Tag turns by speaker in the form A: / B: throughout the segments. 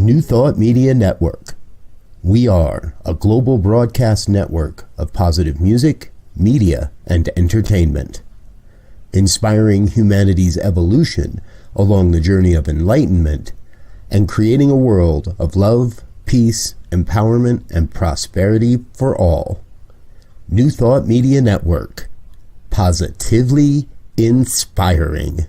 A: New Thought Media Network. We are a global broadcast network of positive music, media, and entertainment, inspiring humanity's evolution along the journey of enlightenment and creating a world of love, peace, empowerment, and prosperity for all. New Thought Media Network. Positively inspiring.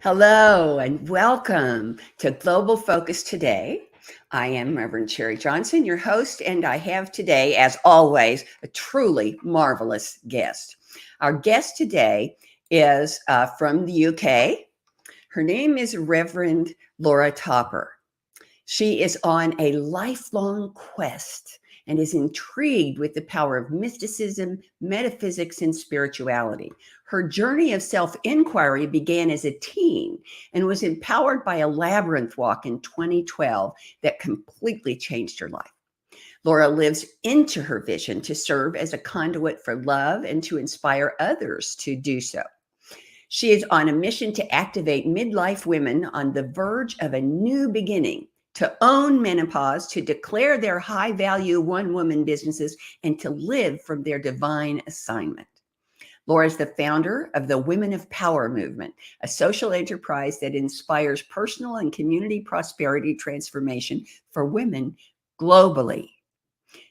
B: Hello and welcome to Global Focus Today. I am Reverend Sharri Johnson, your host, and I have today, as always, a truly marvelous guest. Our guest today is from the UK. Her name is Reverend Laura Topper. She is on a lifelong quest and is intrigued with the power of mysticism, metaphysics, and spirituality. Her journey of self-inquiry began as a teen and was empowered by a labyrinth walk in 2012 that completely changed her life. Laura lives into her vision to serve as a conduit for love and to inspire others to do so. She is on a mission to activate midlife women on the verge of a new beginning, to own menopause, to declare their high-value one-woman businesses, and to live from their divine assignment. Laura is the founder of the Women of Power movement, a social enterprise that inspires personal and community prosperity transformation for women globally.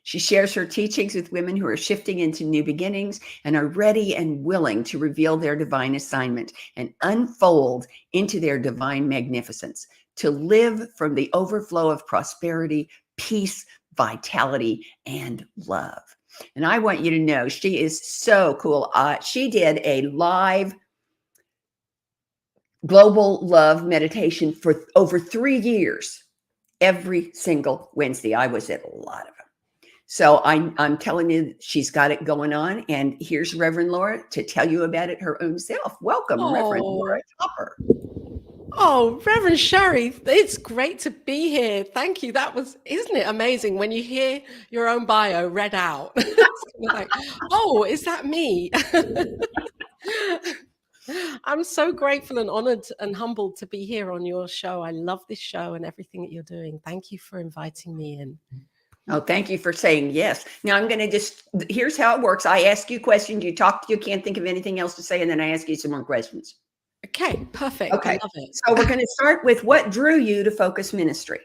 B: She shares her teachings with women who are shifting into new beginnings and are ready and willing to reveal their divine assignment and unfold into their divine magnificence, to live from the overflow of prosperity, peace, vitality, and love. And I want you to know she is so cool. She did a live global love meditation for over 3 years, every single Wednesday. I was at a lot of them. So I'm telling you, she's got it going on. And here's Reverend Laura to tell you about it her own self. Welcome, Reverend Laura Topper.
C: Oh, Reverend Sharri, it's great to be here. Thank you. Isn't it amazing when you hear your own bio read out? It's like, oh, is that me? I'm so grateful and honored and humbled to be here on your show. I love this show and everything that you're doing. Thank you for inviting me in.
B: Oh, thank you for saying yes. Now I'm going to here's how it works. I ask you questions, you talk, you can't think of anything else to say, and then I ask you some more questions.
C: Okay, perfect.
B: Okay.
C: I love it.
B: So we're going to start with what drew you to Focus Ministry.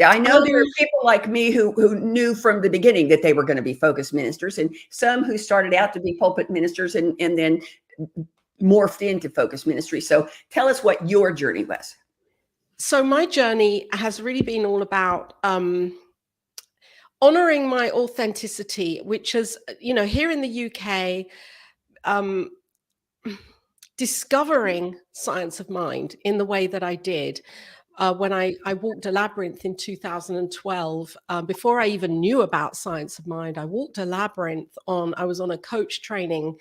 B: I know there are people like me who knew from the beginning that they were going to be Focus ministers, and some who started out to be pulpit ministers and then morphed into Focus ministry. So tell us what your journey was.
C: So my journey has really been all about honoring my authenticity, which is, here in the UK, discovering science of mind in the way that I did when I walked a labyrinth in 2012. Before I even knew about science of mind, I walked a labyrinth I was on a coach training,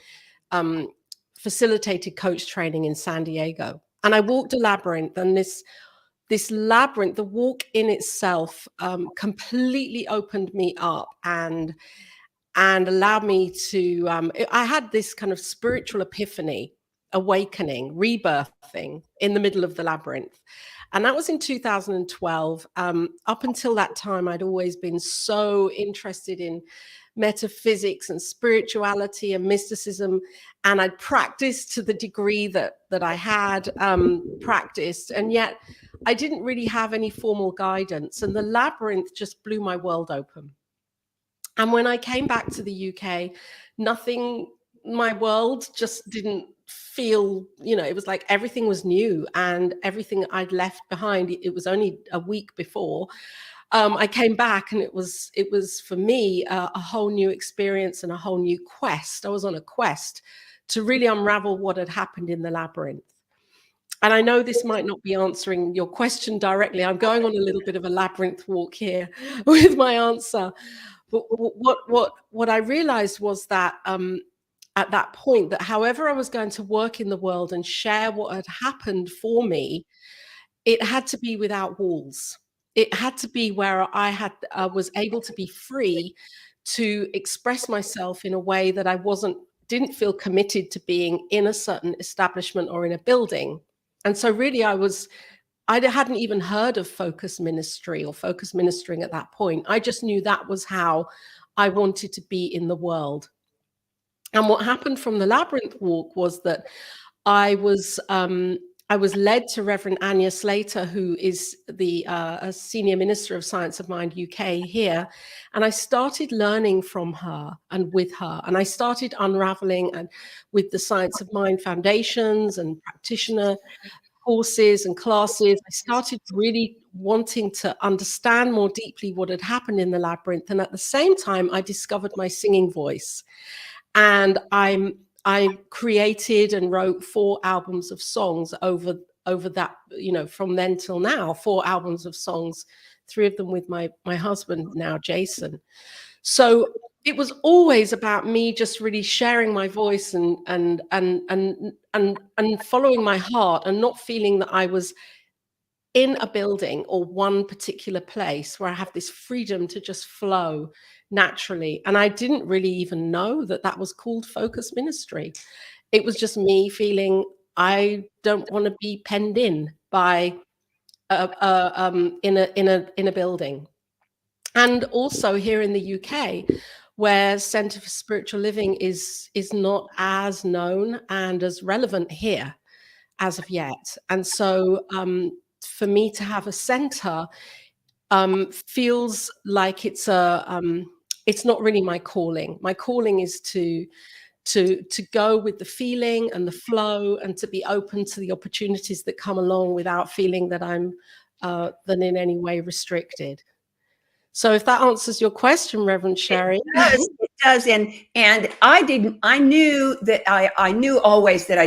C: facilitated coach training in San Diego. And I walked a labyrinth, and this labyrinth, the walk in itself, completely opened me up and allowed me to, I had this kind of spiritual epiphany, awakening, rebirthing in the middle of the labyrinth. And that was in 2012. Up until that time, I'd always been so interested in metaphysics and spirituality and mysticism. And I'd practiced to the degree that I had practiced. And yet I didn't really have any formal guidance. And the labyrinth just blew my world open. And when I came back to the UK, my world just didn't feel, it was like everything was new, and everything I'd left behind, it was only a week before I came back, and it was for me a whole new experience and a whole new quest. I was on a quest to really unravel what had happened in the labyrinth. And I know this might not be answering your question directly. I'm going on a little bit of a labyrinth walk here with my answer. But what I realized was that at that point, that however I was going to work in the world and share what had happened for me, it had to be without walls. It had to be where I was able to be free to express myself in a way that I didn't feel committed to being in a certain establishment or in a building. And so really I hadn't even heard of focus ministry or focus ministering at that point. I just knew that was how I wanted to be in the world. And what happened from the labyrinth walk was that I was led to Reverend Anya Slater, who is the a senior minister of Science of Mind UK here, and I started learning from her and with her, and I started unraveling and with the Science of Mind foundations and practitioner courses and classes. I started really wanting to understand more deeply what had happened in the labyrinth, and at the same time, I discovered my singing voice, and I created and wrote 4 albums of songs over that, from then till now, 4 albums of songs, 3 of them with my husband now, Jason. So it was always about me just really sharing my voice and following my heart, and not feeling that I was in a building or one particular place, where I have this freedom to just flow naturally. And I didn't really even know that that was called focus ministry. It was just me feeling I don't want to be penned in by in a building. And also here in the UK, where Centre for Spiritual Living is not as known and as relevant here as of yet. And so for me to have a centre feels like it's not really my calling. My calling is to go with the feeling and the flow, and to be open to the opportunities that come along without feeling that I'm then in any way restricted. So if that answers your question, Reverend Sharri.
B: It does. And I knew that I knew always that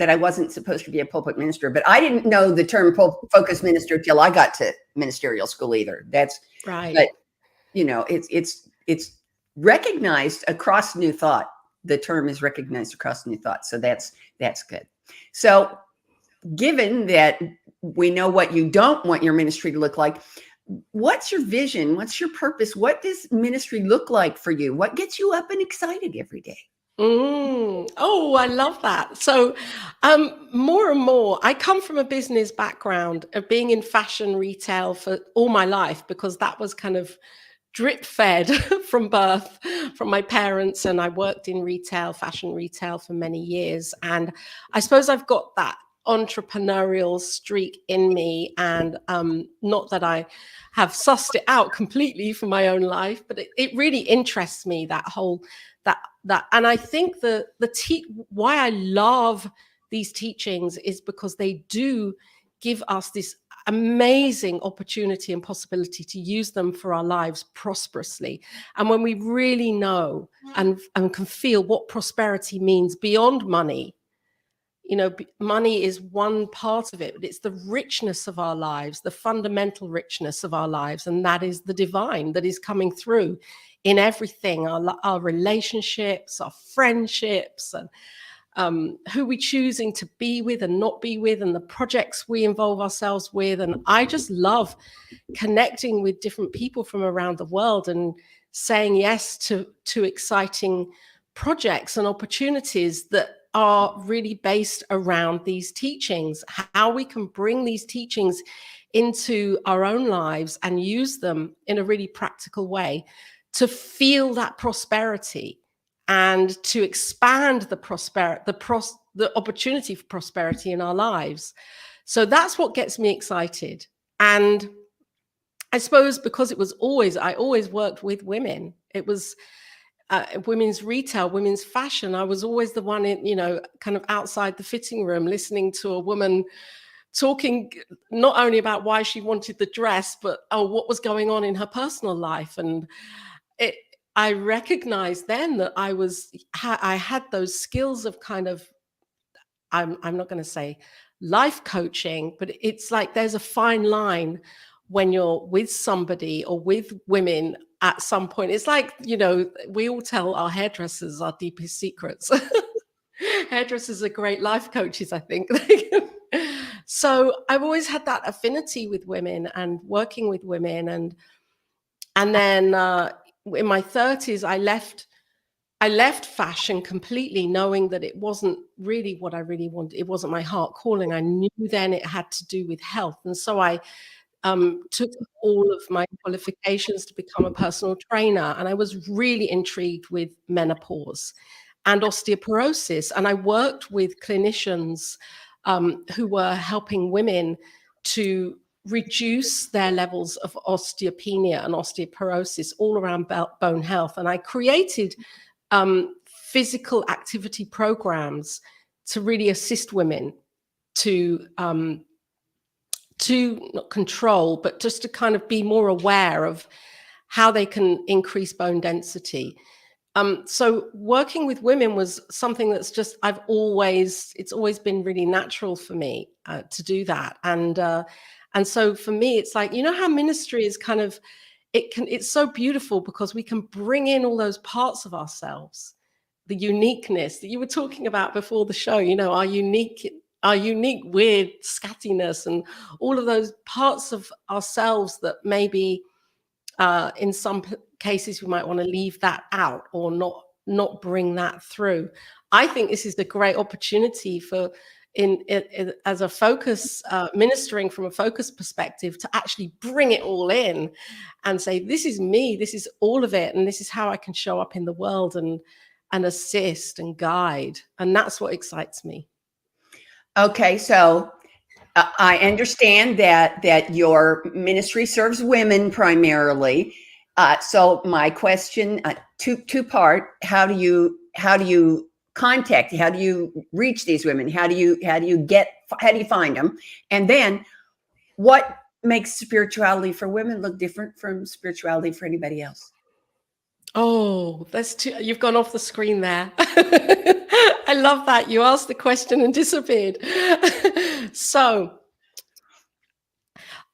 B: I wasn't supposed to be a pulpit minister, but I didn't know the term focus minister till I got to ministerial school either. That's
C: right.
B: But it's recognized across New Thought. The term is recognized across New Thought. So that's good. So given that we know what you don't want your ministry to look like, what's your vision? What's your purpose? What does ministry look like for you? What gets you up and excited every day?
C: Oh, I love that. So more and more, I come from a business background of being in fashion retail for all my life, because that was kind of drip fed from birth from my parents. And I worked in retail, fashion retail, for many years. And I suppose I've got that entrepreneurial streak in me, and not that I have sussed it out completely for my own life, but it really interests me, that whole that and I think why I love these teachings is because they do give us this amazing opportunity and possibility to use them for our lives prosperously. And when we really know and can feel what prosperity means beyond money, money is one part of it, but it's the richness of our lives, the fundamental richness of our lives. And that is the divine that is coming through in everything, our relationships, our friendships, and who we're choosing to be with and not be with, and the projects we involve ourselves with. And I just love connecting with different people from around the world and saying yes to exciting projects and opportunities that are really based around these teachings, how we can bring these teachings into our own lives and use them in a really practical way to feel that prosperity and to expand the opportunity for prosperity in our lives. So that's what gets me excited. And I suppose because I always worked with women. It was women's retail, women's fashion. I was always the one in, kind of outside the fitting room, listening to a woman talking not only about why she wanted the dress, but what was going on in her personal life. And I recognized then that I had those skills of kind of, I'm not going to say life coaching, but it's like there's a fine line when you're with somebody or with women at some point. It's like, we all tell our hairdressers our deepest secrets. Hairdressers are great life coaches, I think. So I've always had that affinity with women and working with women. And then in my 30s, I left fashion completely, knowing that it wasn't really what I really wanted. It wasn't my heart calling. I knew then it had to do with health. And so I took all of my qualifications to become a personal trainer. And I was really intrigued with menopause and osteoporosis. And I worked with clinicians who were helping women to reduce their levels of osteopenia and osteoporosis all around bone health. And I created physical activity programs to really assist women to not control, but just to kind of be more aware of how they can increase bone density. So working with women was something that's just, it's always been really natural for me to do that. And so for me, it's like, how ministry is kind of, it's so beautiful because we can bring in all those parts of ourselves, the uniqueness that you were talking about before the show, our unique weird scattiness and all of those parts of ourselves that maybe in some cases we might want to leave that out or not bring that through. I think this is a great opportunity for as a focus, ministering from a focus perspective, to actually bring it all in and say, this is me, this is all of it, and this is how I can show up in the world and assist and guide. And that's what excites me.
B: Okay, so I understand that your ministry serves women primarily. So my question, two part: how do you contact? How do you reach these women? How do you find them? And then, what makes spirituality for women look different from spirituality for anybody else?
C: Oh, you've gone off the screen there. I love that. You asked the question and disappeared. So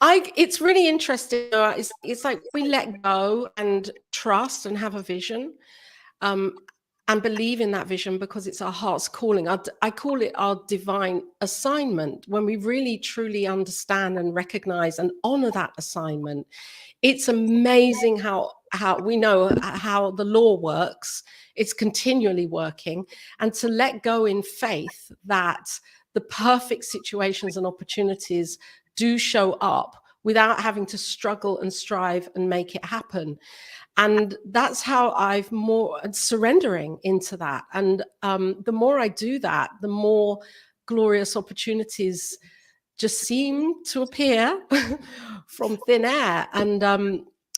C: it's really interesting. It's like we let go and trust and have a vision, and believe in that vision because it's our heart's calling. I call it our divine assignment. When we really truly understand and recognize and honor that assignment, it's amazing how we know how the law works. It's continually working, and to let go in faith that the perfect situations and opportunities do show up without having to struggle and strive and make it happen. And that's how I've more surrendering into that. And the more I do that, the more glorious opportunities just seem to appear from thin air. And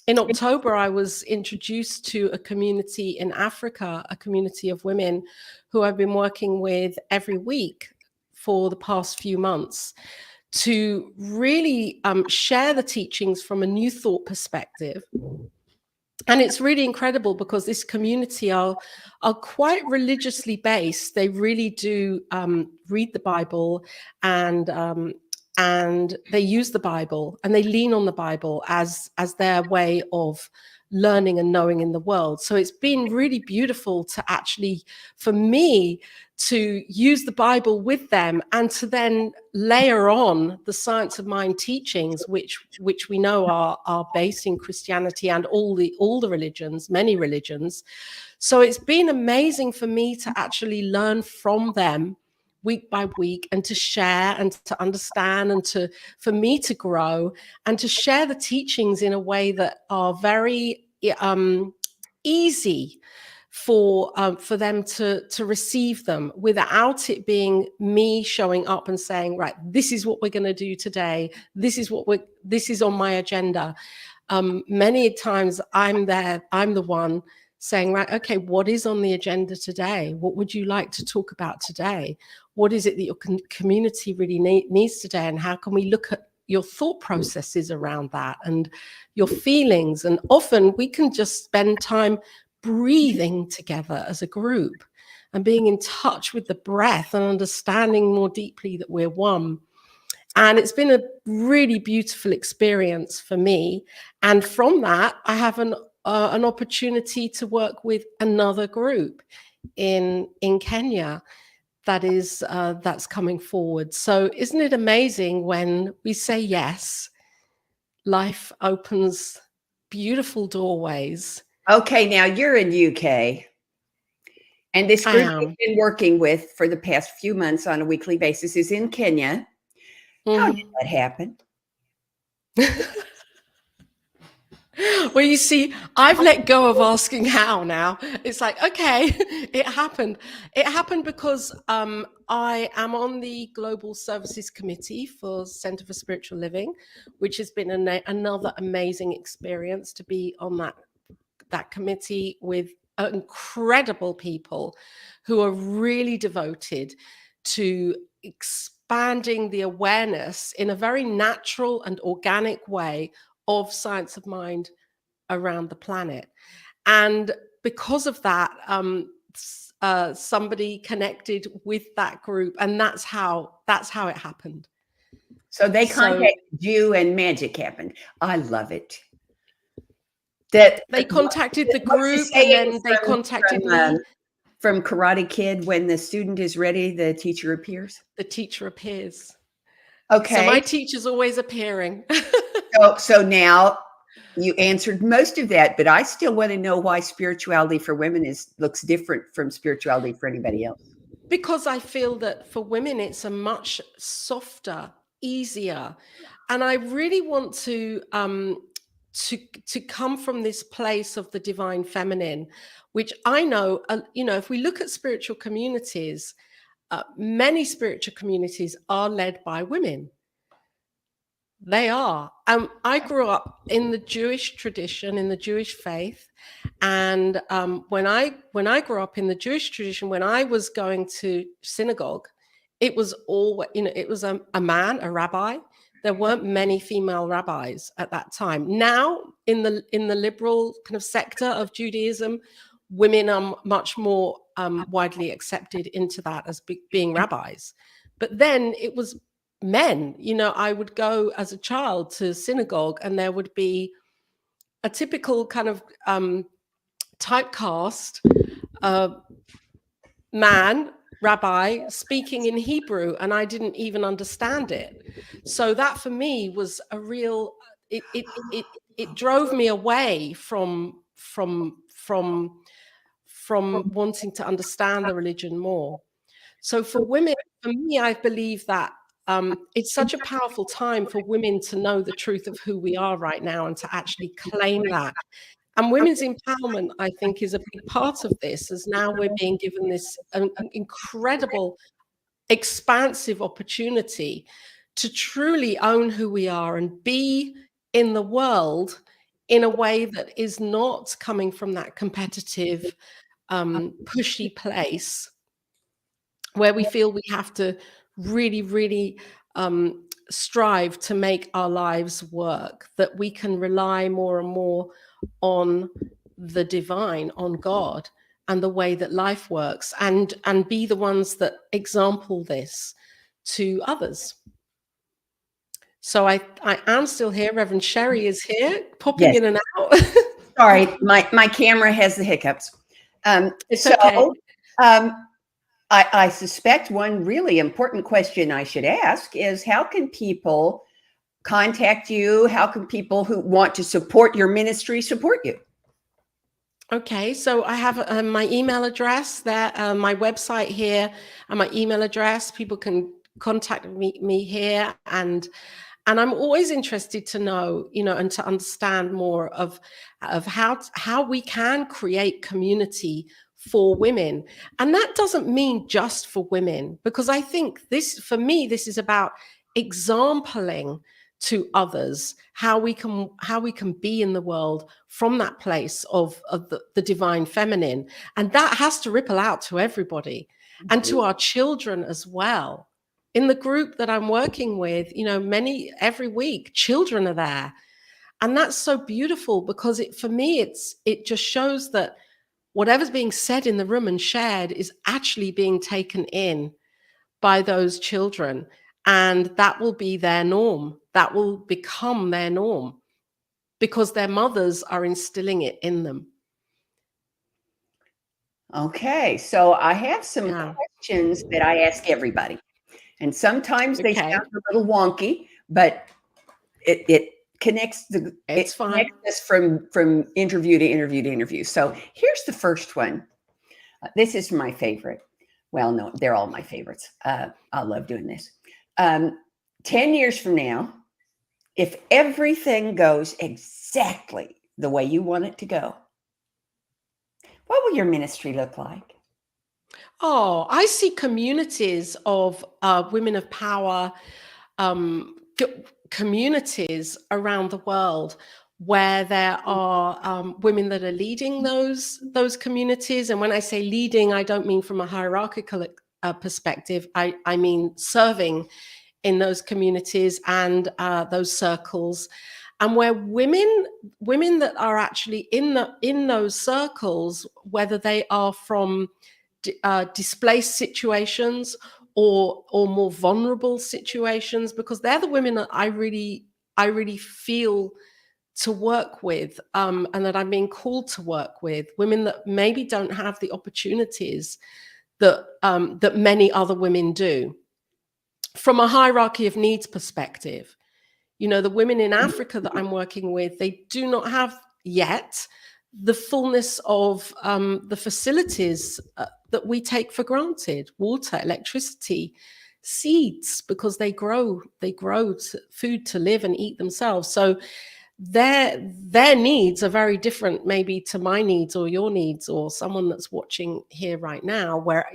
C: in October, I was introduced to a community in Africa, a community of women who I've been working with every week for the past few months to really share the teachings from a new thought perspective. And it's really incredible because this community are quite religiously based. They really do read the Bible, and they use the Bible, and they lean on the Bible as their way of learning and knowing in the world. So it's been really beautiful to actually, for me, to use the Bible with them and to then layer on the science of mind teachings, which we know are based in Christianity and all the religions, many religions. So it's been amazing for me to actually learn from them week by week, and to share and to understand, and for me to grow and to share the teachings in a way that are very easy for them to receive them without it being me showing up and saying, right, this is what we're going to do today. This is on my agenda. Many times I'm the one saying, right, okay, what is on the agenda today? What would you like to talk about today? What is it that your community really needs today? And how can we look at your thought processes around that and your feelings? And often we can just spend time breathing together as a group and being in touch with the breath and understanding more deeply that we're one. And it's been a really beautiful experience for me. And from that, I have an opportunity to work with another group in Kenya that's coming forward. So isn't it amazing when we say yes, life opens beautiful doorways.
B: Okay, now you're in UK. And this group you've been working with for the past few months on a weekly basis is in Kenya. How did that happen?
C: Well, you see, I've let go of asking how now. It's like, okay, it happened. It happened because I am on the Global Services Committee for Centre for Spiritual Living, which has been another amazing experience to be on that committee with incredible people who are really devoted to expanding the awareness in a very natural and organic way of science of mind around the planet. And because of that, somebody connected with that group, and that's how it happened.
B: So they contacted you and magic happened. I love it. That
C: they contacted the group and then they contacted me.
B: From Karate Kid, when the student is ready, the teacher appears?
C: The teacher appears.
B: Okay.
C: So my teacher's always appearing.
B: So now you answered most of that, but I still want to know why spirituality for women looks different from spirituality for anybody else.
C: Because I feel that for women, it's a much softer, easier. And I really want to come from this place of the divine feminine, which I know, if we look at spiritual communities, many spiritual communities are led by women. They are. I grew up in the Jewish tradition, in the Jewish faith. And when I grew up in the Jewish tradition, when I was going to synagogue, it was all, it was a man, a rabbi. There weren't many female rabbis at that time. Now, in the liberal kind of sector of Judaism, women are much more widely accepted into that as being rabbis. But then it was men. I would go as a child to synagogue, and there would be a typical kind of typecast man, rabbi, speaking in Hebrew, and I didn't even understand it. So that for me was a real, it drove me away from wanting to understand the religion more. So for women, for me, I believe that it's such a powerful time for women to know the truth of who we are right now and to actually claim that. And women's empowerment, I think, is a big part of this, as now we're being given this incredible, expansive opportunity to truly own who we are and be in the world in a way that is not coming from that competitive, pushy place where we feel we have to really, really strive to make our lives work, that we can rely more and more on the divine, on God, and the way that life works, and be the ones that example this to others. So I am still here. Reverend Sharri is here, popping in and out.
B: Sorry, my camera has the hiccups.
C: It's okay.
B: I suspect one really important question I should ask is, how can people contact you? How can people who want to support your ministry support you?
C: Okay, so I have my email address there, my website here, and my email address. People can contact me here, and And I'm always interested to know, and to understand more of how we can create community for women. And that doesn't mean just for women, because I think for me, this is about exempling to others how we can be in the world from that place of the divine feminine. And that has to ripple out to everybody and to our children as well. In the group that I'm working with, every week, children are there. And that's so beautiful, because for me, it just shows that whatever's being said in the room and shared is actually being taken in by those children. And that will be their norm. That will become their norm, because their mothers are instilling it in them.
B: Okay, so I have some questions that I ask everybody. And sometimes they sound a little wonky, but it connects us from interview to interview to interview. So here's the first one. This is my favorite. Well, no, they're all my favorites. I love doing this. 10 years from now, if everything goes exactly the way you want it to go, what will your ministry look like?
C: Oh, I see communities of women of power, communities around the world where there are women that are leading those communities. And when I say leading, I don't mean from a hierarchical perspective. I mean serving in those communities and those circles, and where women that are actually in those circles, whether they are from displaced situations or more vulnerable situations, because they're the women that I really feel to work with, and that I'm being called to work with, women that maybe don't have the opportunities that many other women do. From a hierarchy of needs perspective, the women in Africa that I'm working with, they do not have yet the fullness of the facilities that we take for granted: water, electricity, seeds, because they grow food to live and eat themselves. So their needs are very different, maybe, to my needs or your needs or someone that's watching here right now, where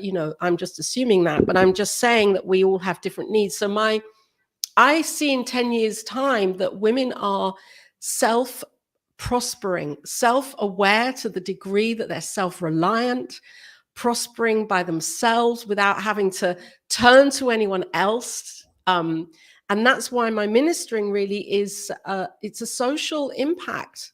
C: I'm just assuming that, but I'm just saying that we all have different needs. So I see in 10 years' time that women are self-prospering, self-aware to the degree that they're self-reliant, prospering by themselves without having to turn to anyone else. And that's why my ministering really is, it's a social impact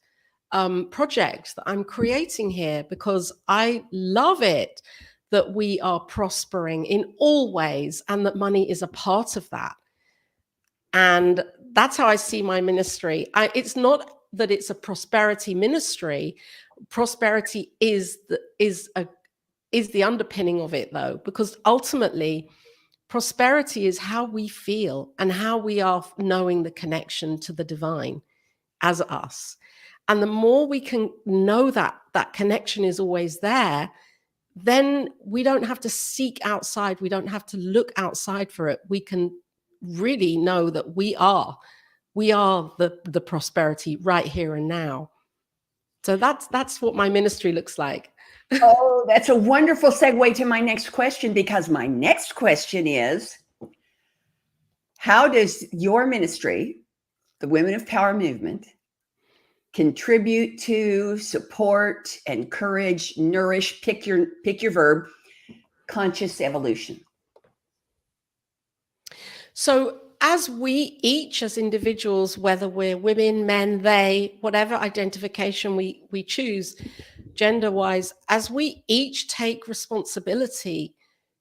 C: project that I'm creating here, because I love it that we are prospering in all ways and that money is a part of that. And that's how I see my ministry. It's not that it's a prosperity ministry. Prosperity is the underpinning of it, though, because ultimately prosperity is how we feel and how we are knowing the connection to the divine as us. And the more we can know that connection is always there, then we don't have to seek outside. We don't have to look outside for it. We can really know that we are the prosperity right here and now. So that's what my ministry looks like.
B: Oh, that's a wonderful segue to my next question, because my next question is, how does your ministry, the Women of Power movement, contribute to, support, encourage, nourish, pick your verb, conscious evolution?
C: So as we each, as individuals, whether we're women, men, they, whatever identification we choose, gender-wise, as we each take responsibility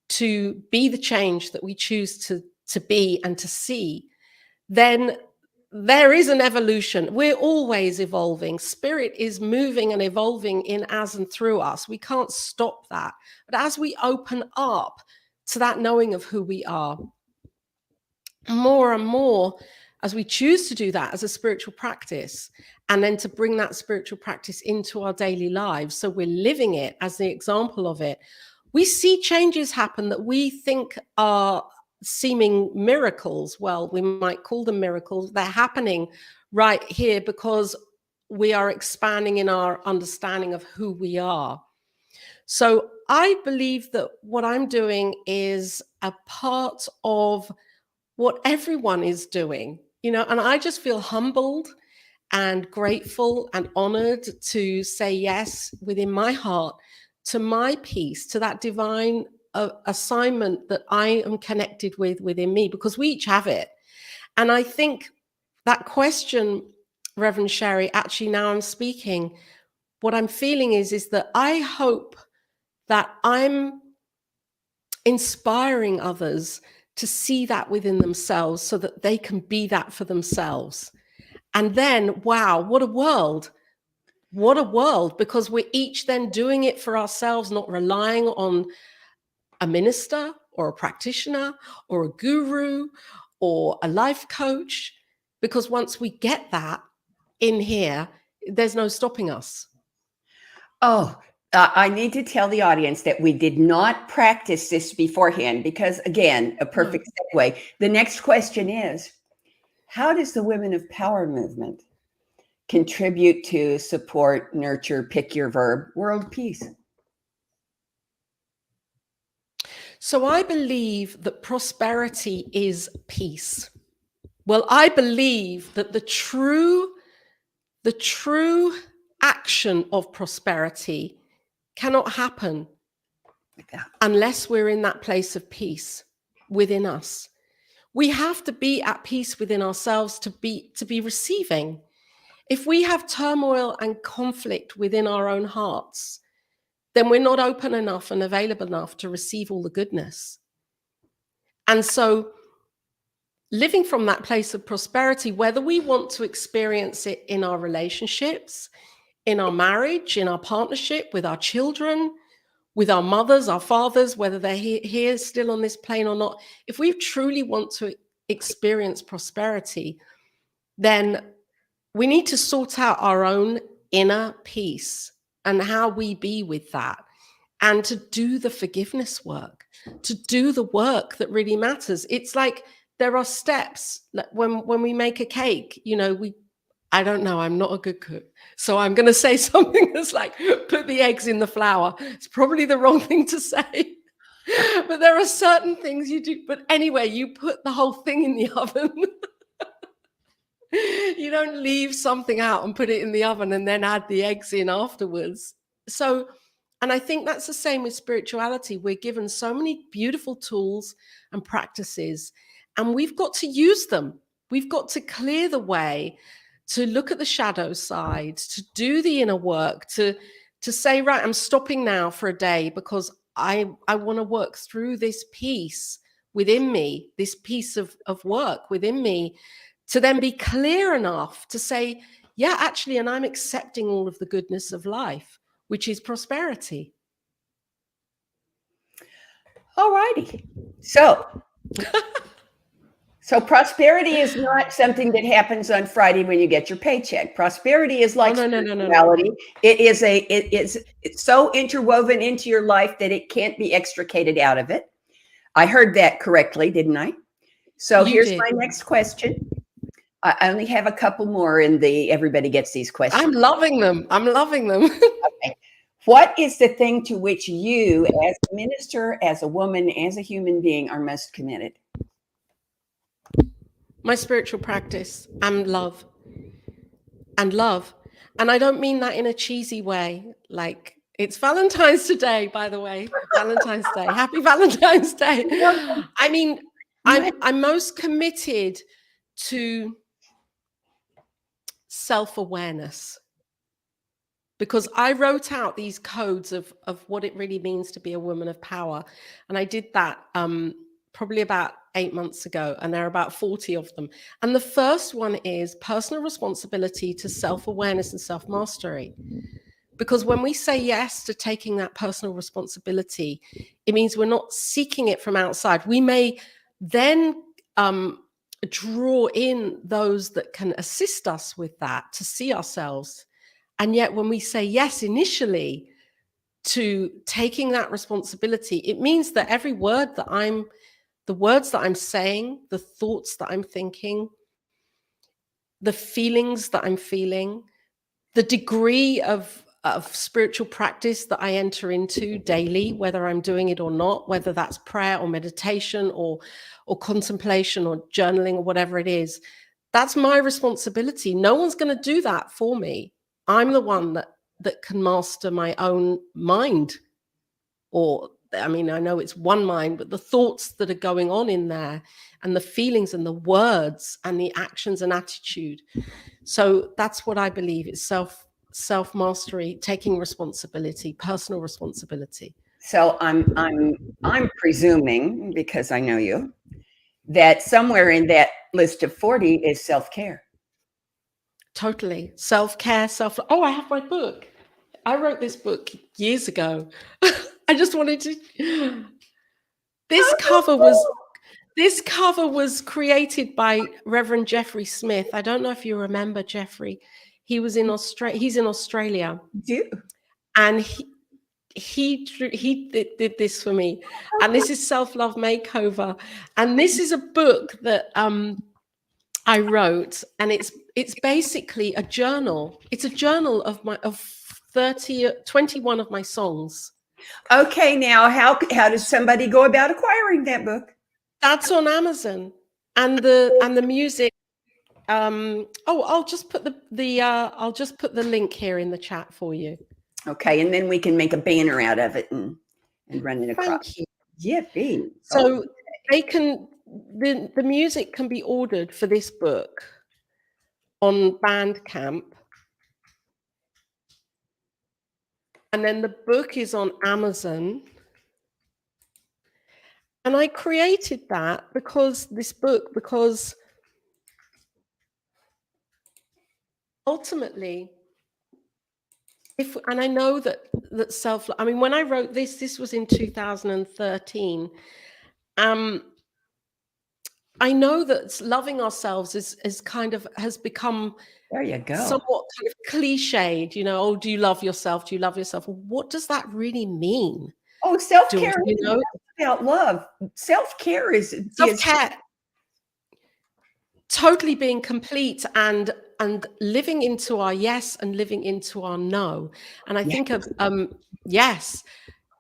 C: to be the change that we choose to be and to see, then there is an evolution. We're always evolving. Spirit is moving and evolving in, as, and through us. We can't stop that. But as we open up to that knowing of who we are, more and more, as we choose to do that as a spiritual practice, and then to bring that spiritual practice into our daily lives, so we're living it as the example of it, we see changes happen that we think are seeming miracles, well, we might call them miracles, they're happening right here because we are expanding in our understanding of who we are. So I believe that what I'm doing is a part of what everyone is doing, and I just feel humbled and grateful and honored to say yes within my heart to my peace, to that divine assignment that I am connected with within me, because we each have it. And I think that question, Reverend Sharri, actually now I'm speaking, what I'm feeling is that I hope that I'm inspiring others to see that within themselves so that they can be that for themselves. And then, wow, what a world. What a world, because we're each then doing it for ourselves, not relying on a minister or a practitioner or a guru or a life coach. Because once we get that in here, there's no stopping us.
B: Oh, I need to tell the audience that we did not practice this beforehand because, again, a perfect segue. The next question is, how does the Women of Power movement contribute to support, nurture, pick your verb, world peace?
C: So I believe that prosperity is peace. Well, I believe that the true action of prosperity cannot happen unless we're in that place of peace within us. We have to be at peace within ourselves to be receiving. If we have turmoil and conflict within our own hearts, then we're not open enough and available enough to receive all the goodness. And so living from that place of prosperity, whether we want to experience it in our relationships, in our marriage, in our partnership, with our children, with our mothers, our fathers, whether they're here still on this plane or not, if we truly want to experience prosperity, then we need to sort out our own inner peace and how we be with that, and to do the forgiveness work, to do the work that really matters. It's like there are steps. Like when we make a cake, I don't know, I'm not a good cook. So I'm going to say something that's like, put the eggs in the flour. It's probably the wrong thing to say. But there are certain things you do. But anyway, you put the whole thing in the oven. You don't leave something out and put it in the oven and then add the eggs in afterwards. So, and I think that's the same with spirituality. We're given so many beautiful tools and practices, and we've got to use them. We've got to clear the way to look at the shadow side, to do the inner work, to say, right, I'm stopping now for a day because I want to work through this piece within me, this piece of work within me, to then be clear enough to say, yeah, actually, and I'm accepting all of the goodness of life, which is prosperity.
B: All righty. So prosperity is not something that happens on Friday when you get your paycheck. Prosperity is like spirituality.
C: No.
B: It's so interwoven into your life that it can't be extricated out of it. I heard that correctly, didn't I? So here's my next question. I only have a couple more in the everybody gets these questions.
C: I'm loving them.
B: Okay. What is the thing to which you, as a minister, as a woman, as a human being, are most committed?
C: My spiritual practice and love. And I don't mean that in a cheesy way. Like, it's Valentine's today, by the way. Valentine's Day. Happy Valentine's Day. I mean, I'm most committed to self-awareness, because I wrote out these codes of what it really means to be a woman of power. And I did that probably about 8 months ago, and there are about 40 of them. And the first one is personal responsibility to self-awareness and self-mastery. Because when we say yes to taking that personal responsibility, it means we're not seeking it from outside. We may then draw in those that can assist us with that to see ourselves. And yet when we say yes initially to taking that responsibility, it means that every word that I'm the words that I'm saying, the thoughts that I'm thinking, the feelings that I'm feeling, the degree of spiritual practice that I enter into daily, whether I'm doing it or not, whether that's prayer or meditation or contemplation or journaling or whatever it is, that's my responsibility. No one's going to do that for me. I'm the one that can master my own mind. Or, I mean, I know it's one mind, but the thoughts that are going on in there and the feelings and the words and the actions and attitude. So that's what I believe is self-mastery, taking responsibility, personal responsibility.
B: So I'm presuming, because I know you, that somewhere in that list of 40 is self-care.
C: Totally. Self-care, oh, I have my book. I wrote this book years ago. I just wanted to. This cover was created by Reverend Jeffrey Smith. I don't know if you remember Jeffrey. He was in Australia. He's in Australia.
B: Do.
C: And he did this for me. And this is Self-Love Makeover. And this is a book that I wrote, and it's basically a journal. It's a journal of 21 of my songs.
B: Okay, now how does somebody go about acquiring that book?
C: That's on Amazon, and the music. I'll just put the link here in the chat for you.
B: Okay, and then we can make a banner out of it and run it across.
C: Thank you.
B: Yippee.
C: So they can the music can be ordered for this book on Bandcamp. And then the book is on Amazon. And I created that because ultimately, and I know that I mean, when I wrote this was in 2013. I know that loving ourselves has become,
B: there you go,
C: somewhat kind of cliched, oh, do you love yourself? Do you love yourself? What does that really mean?
B: Oh, self-care is about love. Self-care is
C: self-care. Totally being complete and living into our yes and living into our no. And I think of yes,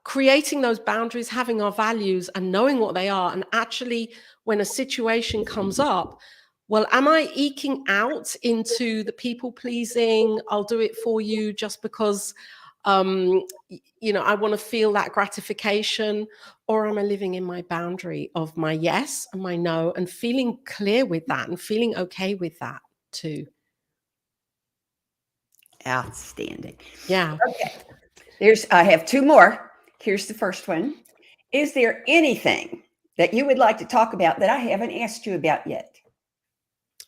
C: creating those boundaries, having our values and knowing what they are. And actually, when a situation comes up, well, am I eking out into the people pleasing? I'll do it for you just because, I want to feel that gratification, or am I living in my boundary of my yes and my no and feeling clear with that and feeling okay with that too?
B: Outstanding.
C: Yeah.
B: Okay. I have two more. Here's the first one. Is there anything that you would like to talk about that I haven't asked you about yet?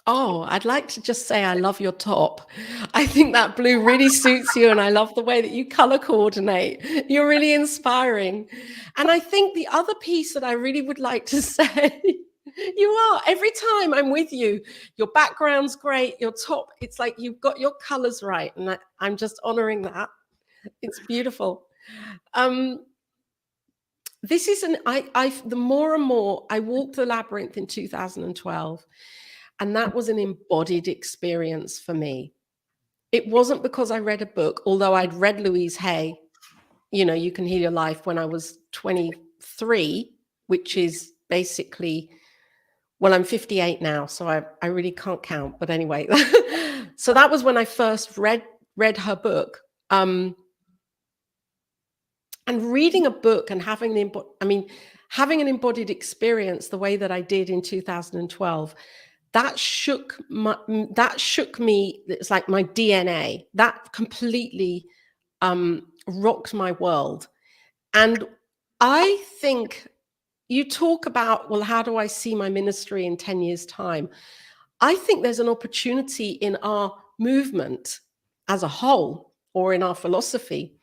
C: Oh, I'd like to just say I love your top. I think that blue really suits you, and I love the way that you color coordinate. You're really inspiring. And I think the other piece that I really would like to say, you are, every time I'm with you, your background's great, your top, it's like you've got your colors right, and I'm just honoring that. It's beautiful. This is the more and more I walked the labyrinth in 2012. And that was an embodied experience for me. It wasn't because I read a book, although I'd read Louise Hay, You Can Heal Your Life, when I was 23, which is basically, well, I'm 58 now, so I really can't count. But anyway, so that was when I first read her book. And reading a book and having an embodied experience the way that I did in 2012, that shook me. It's like my DNA. That completely rocked my world. And I think you talk about, well, how do I see my ministry in 10 years' time? I think there's an opportunity in our movement as a whole, or in our philosophy,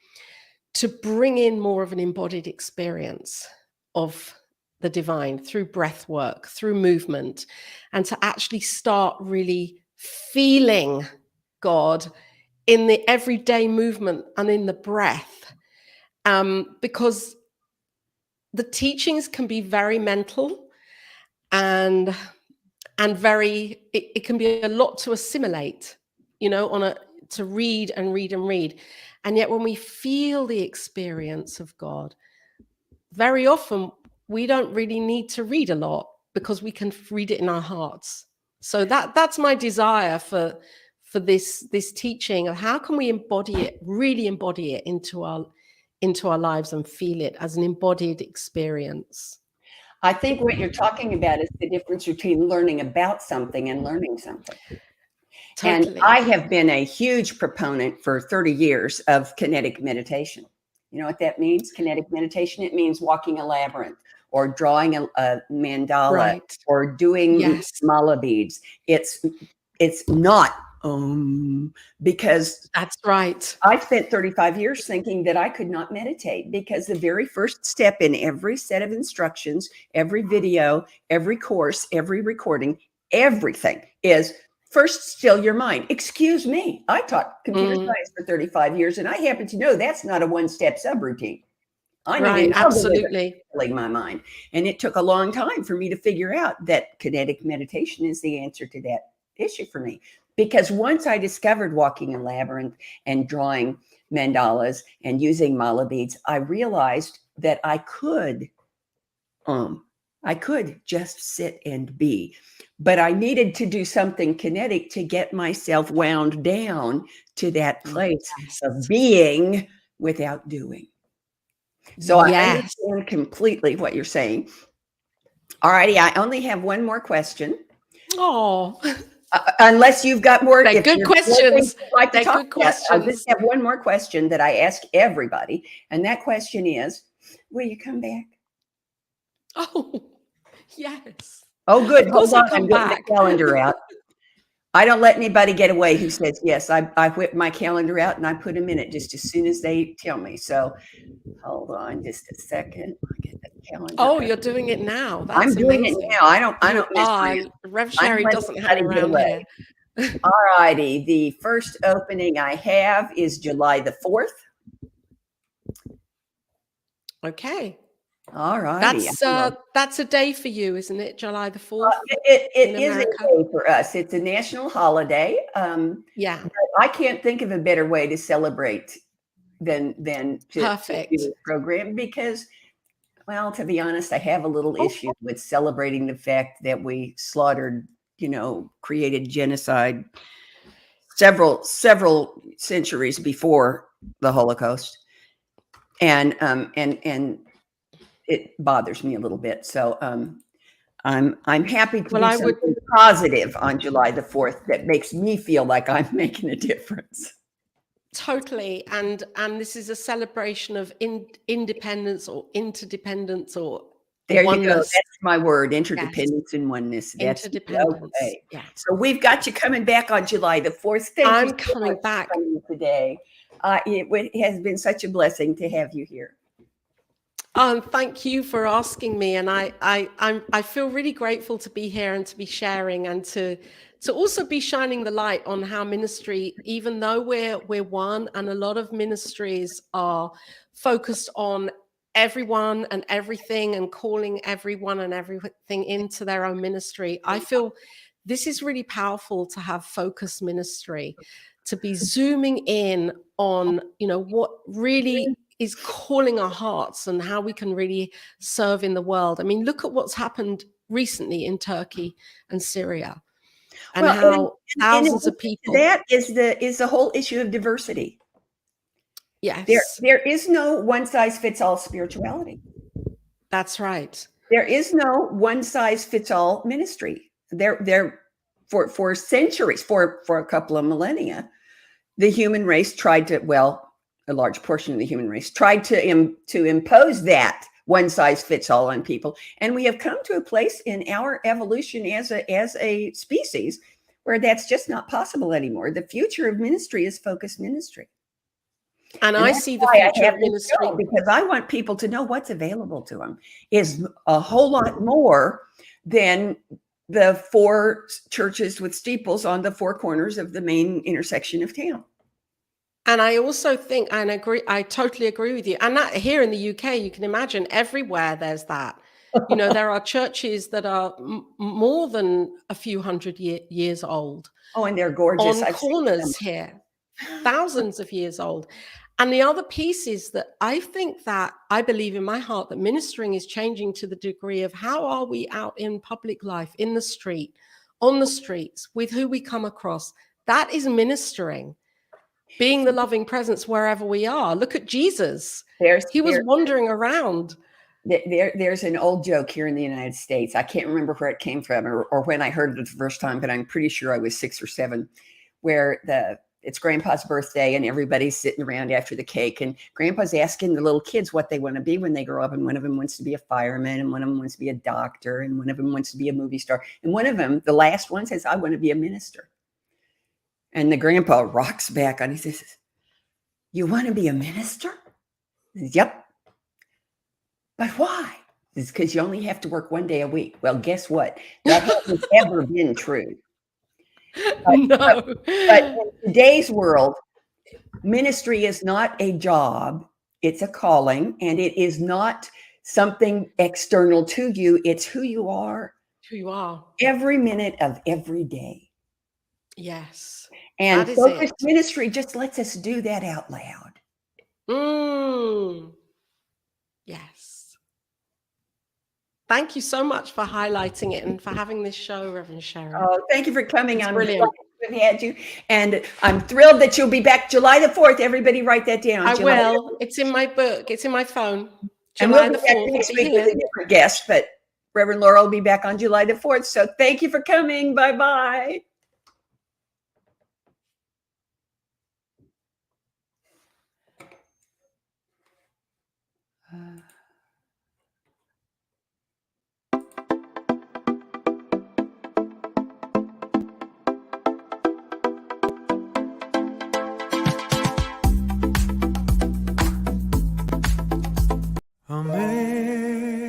C: to bring in more of an embodied experience of the divine through breath work, through movement, and to actually start really feeling God in the everyday movement and in the breath. Because the teachings can be very mental and it can be a lot to assimilate, to read and read and read. And yet when we feel the experience of God, very often we don't really need to read a lot because we can read it in our hearts. So that's my desire for this teaching of how can we really embody it into our lives and feel it as an embodied experience.
B: I think what you're talking about is the difference between learning about something and learning something.
C: Totally.
B: And I have been a huge proponent for 30 years of kinetic meditation. You know what that means? Kinetic meditation, it means walking a labyrinth or drawing a mandala,
C: right,
B: or doing
C: yes,
B: mala beads. It's not because
C: that's right.
B: I spent 35 years thinking that I could not meditate, because the very first step in every set of instructions, every video, every course, every recording, everything is first still your mind. Excuse me, I taught computer science for 35 years, and I happen to know that's not a one-step subroutine. I need
C: Right,
B: to know
C: absolutely.
B: my mind. And it took a long time for me to figure out that kinetic meditation is the answer to that issue for me. Because once I discovered walking a labyrinth and drawing mandalas and using mala beads, I realized that I could just sit and be. But I needed to do something kinetic to get myself wound down to that place of being without doing. So I understand completely what you're saying. All righty, I only have one more question.
C: Oh,
B: unless you've got more.
C: They're good questions.
B: Like to talk about, I just have one more question that I ask everybody, and that question is, will you come back?
C: Oh, yes.
B: Oh, good.
C: Of course,
B: hold on. I'm getting the calendar out. I don't let anybody get away who says yes. I whip my calendar out and I put them in it just as soon as they tell me. So hold on just a second. I get the calendar.
C: Oh, you're doing it now. That's
B: I'm doing
C: amazing.
B: it now. I don't.
C: Rev Sharri doesn't have it around here.
B: All righty. The first opening I have is July the 4th.
C: Okay.
B: All righty.
C: That's a day for you, isn't it? July the 4th.
B: It is a day for us. It's a national holiday.
C: Yeah.
B: I can't think of a better way to celebrate than to do this program, because, well, to be honest, I have a little issue with celebrating the fact that we slaughtered, created genocide several centuries before the Holocaust, and it bothers me a little bit. So I'm happy to do something positive on July the 4th that makes me feel like I'm making a difference.
C: Totally. And this is a celebration of independence or interdependence or
B: there
C: oneness.
B: You go. That's my word, interdependence and oneness. That's
C: interdependence.
B: Okay.
C: Yeah.
B: So we've got you coming back on July the 4th.
C: I'm coming back
B: today. It has been such a blessing to have you here.
C: Thank you for asking me, and I feel really grateful to be here and to be sharing and to also be shining the light on how ministry, even though we're one, and a lot of ministries are focused on everyone and everything and calling everyone and everything into their own ministry. I feel this is really powerful to have focused ministry, to be zooming in on what really is calling our hearts and how we can really serve in the world. I mean, look at what's happened recently in Turkey and Syria, and how thousands of people.
B: That is the whole issue of diversity.
C: Yes,
B: there is no one size fits all spirituality.
C: That's right.
B: There is no one size fits all ministry. There for centuries, for a couple of millennia, the human race tried to, a large portion of the human race tried to impose that one size fits all on people. And we have come to a place in our evolution as a species where that's just not possible anymore. The future of ministry is focused ministry.
C: And I see the future of ministry
B: because I want people to know what's available to them is a whole lot more than the 4 churches with steeples on the 4 corners of the main intersection of town.
C: And I also think, and I totally agree with you. And that here in the UK, you can imagine everywhere there's that. You know, there are churches that are more than a few hundred years old.
B: Oh, and they're gorgeous.
C: On
B: I've seen
C: corners here, thousands of years old. And the other piece is that I think that I believe in my heart that ministering is changing to the degree of how are we out in public life, in the street, on the streets, with who we come across. That is ministering, being the loving presence wherever we are. Look at Jesus. He was wandering around.
B: There's an old joke here in the United States. I can't remember where it came from or when I heard it the first time, but I'm pretty sure I was 6 or 7, where it's Grandpa's birthday and everybody's sitting around after the cake, and Grandpa's asking the little kids what they want to be when they grow up, and one of them wants to be a fireman, and one of them wants to be a doctor, and one of them wants to be a movie star, and one of them, the last one, says, I want to be a minister. And the grandpa rocks back on, he says, you want to be a minister? He says, yep. But why? It's because you only have to work 1 day a week. Well, guess what? That hasn't ever been true. But in today's world, ministry is not a job. It's a calling, and it is not something external to you. It's who you are.
C: Who you are.
B: Every minute of every day.
C: Yes.
B: And focused ministry just lets us do that out loud.
C: Yes. Thank you so much for highlighting it and for having this show, Reverend Sharri.
B: Oh, thank you for coming.
C: It's
B: I'm
C: brilliant.
B: glad we had you. And I'm thrilled that you'll be back July the 4th. Everybody write that down.
C: I will. It's in my book. It's in my phone.
B: July the 4th. Next week with a different guest, but Reverend Laura will be back on July the 4th. So thank you for coming. Bye-bye.
D: Amazing,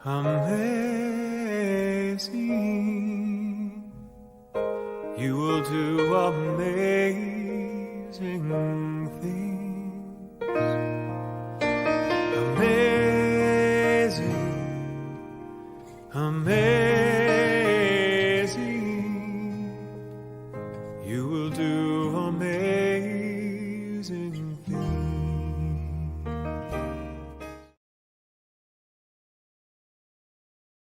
D: amazing, you will do amazing things. Amazing, amazing, you will do